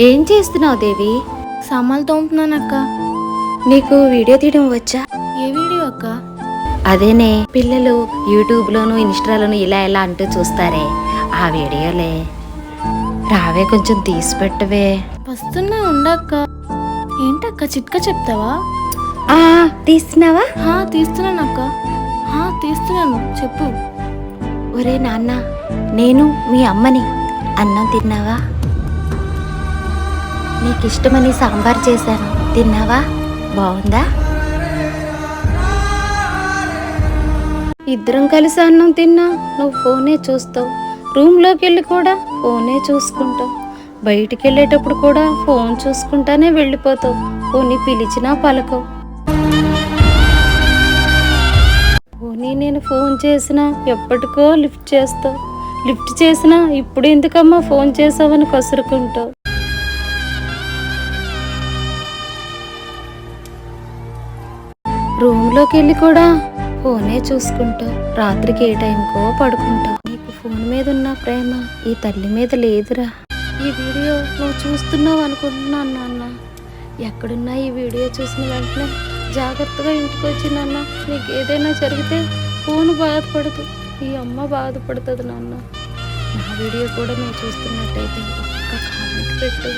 ఏం చేస్తున్నావు దేవి? సామాన్లు తోముతున్నాను అక్క. నీకు వీడియో తీయడం వచ్చా? ఏ వీడియో అక్క? అదేనే, పిల్లలు యూట్యూబ్లోను ఇన్స్టాలోను ఇలా ఇలా అంటూ చూస్తారే, ఆ వీడియోలే. రావే, కొంచెం తీసి పెట్టవే. వస్తున్నా ఉండక్క. ఏంటక్క చిట్కా చెప్తావా? తీస్తున్నావా? తీస్తున్నాను అక్క. తీస్తున్నాను, చెప్పు. ఒరే నాన్న, నేను మీ అమ్మని. అన్నం తిన్నావా? నీకు ఇష్టమని సాంబార్ చేశాను, తిన్నావా? బాగుందా? ఇద్దరం కలిసి అన్నం తిన్నా, నువ్వు ఫోనే చూస్తావు. రూమ్లోకి వెళ్ళి కూడా ఫోనే చూసుకుంటావు. బయటికి వెళ్ళేటప్పుడు కూడా ఫోన్ చూసుకుంటానే వెళ్ళిపోతావు. పోనీ పిలిచినా పలకవు. పోనీ నేను ఫోన్ చేసినా ఎప్పటికో లిఫ్ట్ చేస్తావు. లిఫ్ట్ చేసినా ఇప్పుడు ఎందుకమ్మా ఫోన్ చేసావని కసురుకుంటావు. రూమ్లోకి వెళ్ళి కూడా ఫోనే చూసుకుంటావు. రాత్రికి ఏ టైంకో పడుకుంటావు. నీకు ఫోన్ మీద ఉన్న ప్రేమ ఈ తల్లి మీద లేదురా. ఈ వీడియో నువ్వు చూస్తున్నావు అనుకుంటున్నాను నాన్న. ఎక్కడున్నా ఈ వీడియో చూసిన వెంటనే జాగ్రత్తగా ఇంటికి వచ్చి నాన్న, నీకు ఏదైనా జరిగితే ఫోన్ బాధపడదు, ఈ అమ్మ బాధపడుతుంది నాన్న. నా వీడియో కూడా నువ్వు చూస్తున్నట్టయితే ఒక్క కామెంట్ పెట్టు.